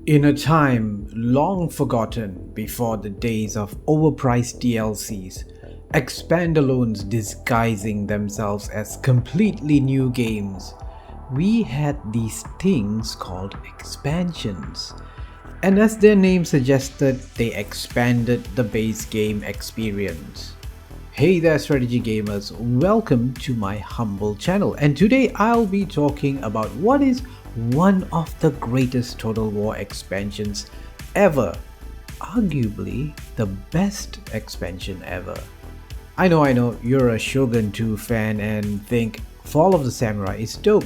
In a time long forgotten before the days of overpriced DLCs, expandalones disguising themselves as completely new games, we had these things called expansions. And as their name suggested, they expanded the base game experience. Hey there strategy gamers, welcome to my humble channel, and today I'll be talking about what is one of the greatest Total War expansions ever, arguably the best expansion ever. I know, you're a Shogun 2 fan and think Fall of the Samurai is dope.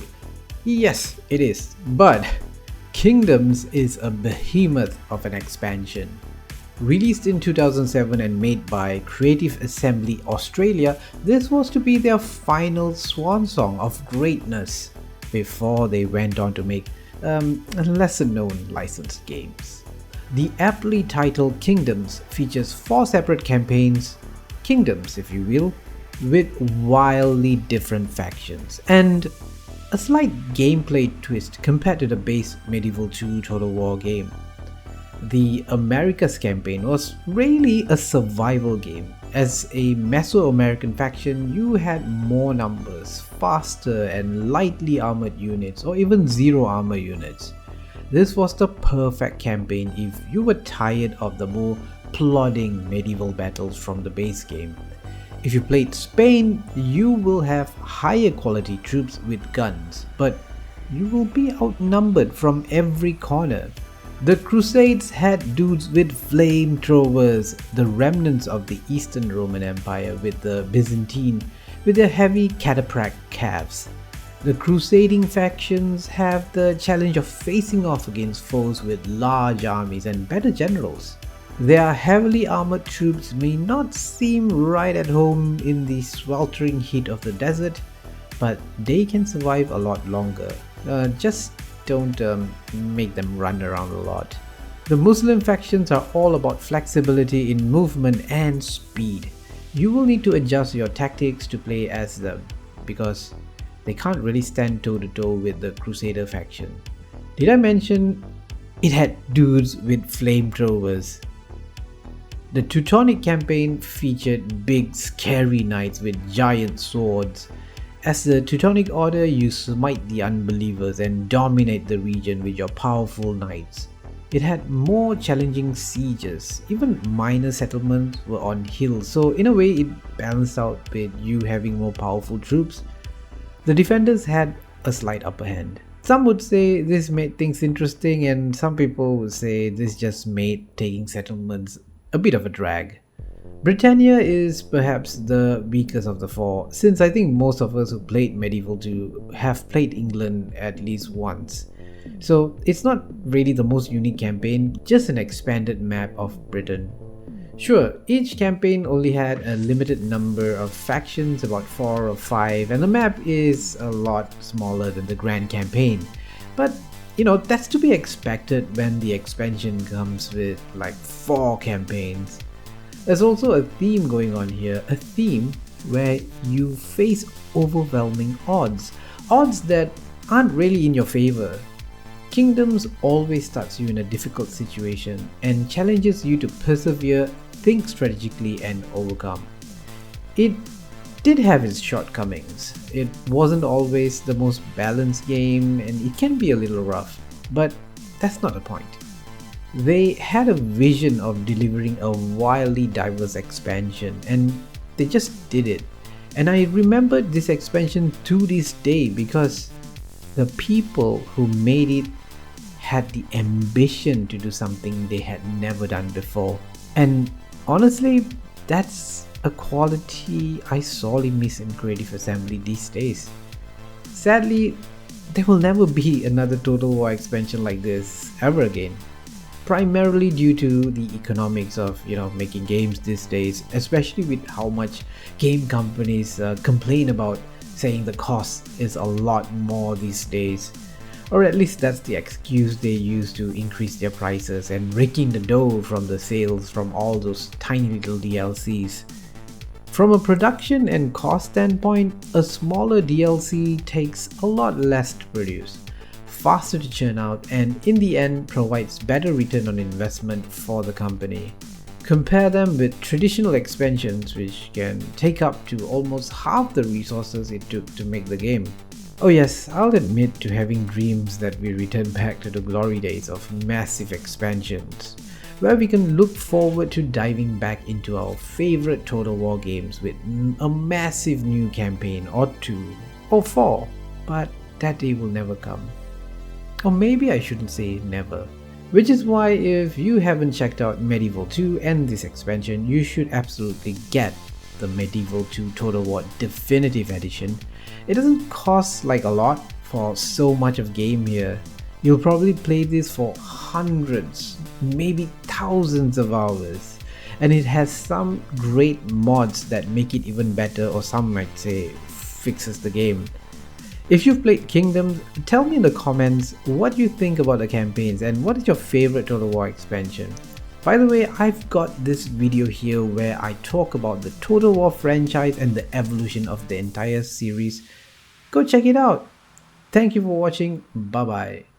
Yes, it is, but Kingdoms is a behemoth of an expansion. Released in 2007 and made by Creative Assembly Australia, this was to be their final swan song of greatness before they went on to make lesser known licensed games. The aptly titled Kingdoms features 4 separate campaigns, kingdoms if you will, with wildly different factions and a slight gameplay twist compared to the base Medieval 2 Total War game. The Americas campaign was really a survival game. As a Mesoamerican faction, you had more numbers, faster and lightly armored units, or even zero armor units. This was the perfect campaign if you were tired of the more plodding medieval battles from the base game. If you played Spain, you will have higher quality troops with guns, but you will be outnumbered from every corner. The Crusades had dudes with flamethrowers, the remnants of the Eastern Roman Empire with the Byzantine with their heavy cataphract calves. The crusading factions have the challenge of facing off against foes with large armies and better generals. Their heavily armored troops may not seem right at home in the sweltering heat of the desert, but they can survive a lot longer. Just don't make them run around a lot. The Muslim factions are all about flexibility in movement and speed. You will need to adjust your tactics to play as them because they can't really stand toe to toe with the Crusader faction. Did I mention it had dudes with flamethrowers? The Teutonic campaign featured big scary knights with giant swords. As the Teutonic Order, you smite the unbelievers and dominate the region with your powerful knights. It had more challenging sieges, even minor settlements were on hills, so in a way it balanced out with you having more powerful troops. The defenders had a slight upper hand. Some would say this made things interesting, and some people would say this just made taking settlements a bit of a drag. Britannia is perhaps the weakest of the 4, since I think most of us who played Medieval 2 have played England at least once. So it's not really the most unique campaign, just an expanded map of Britain. Sure, each campaign only had a limited number of factions, about 4 or 5, and the map is a lot smaller than the Grand Campaign. But that's to be expected when the expansion comes with like 4 campaigns. There's also a theme going on here, a theme where you face overwhelming odds that aren't really in your favor. Kingdoms always starts you in a difficult situation and challenges you to persevere, think strategically and overcome. It did have its shortcomings. It wasn't always the most balanced game and it can be a little rough, but that's not the point. They had a vision of delivering a wildly diverse expansion and they just did it. And I remember this expansion to this day because the people who made it had the ambition to do something they had never done before. And honestly, that's a quality I sorely miss in Creative Assembly these days. Sadly, there will never be another Total War expansion like this ever again. Primarily due to the economics of making games these days, especially with how much game companies complain about saying the cost is a lot more these days, or at least that's the excuse they use to increase their prices and raking the dough from the sales from all those tiny little DLCs. From a production and cost standpoint, a smaller DLC takes a lot less to produce. faster to churn out, and in the end provides better return on investment for the company. Compare them with traditional expansions, which can take up to almost half the resources it took to make the game. Oh yes, I'll admit to having dreams that we return back to the glory days of massive expansions, where we can look forward to diving back into our favorite Total War games with a massive new campaign or 2 or 4, but that day will never come. Or maybe I shouldn't say never. Which is why if you haven't checked out Medieval 2 and this expansion, you should absolutely get the Medieval 2 Total War Definitive Edition. It doesn't cost like a lot for so much of game here. You'll probably play this for hundreds, maybe thousands of hours. And it has some great mods that make it even better, or some might say fixes the game. If you've played Kingdoms, tell me in the comments what you think about the campaigns and what is your favorite Total War expansion. By the way, I've got this video here where I talk about the Total War franchise and the evolution of the entire series. Go check it out. Thank you for watching. Bye bye.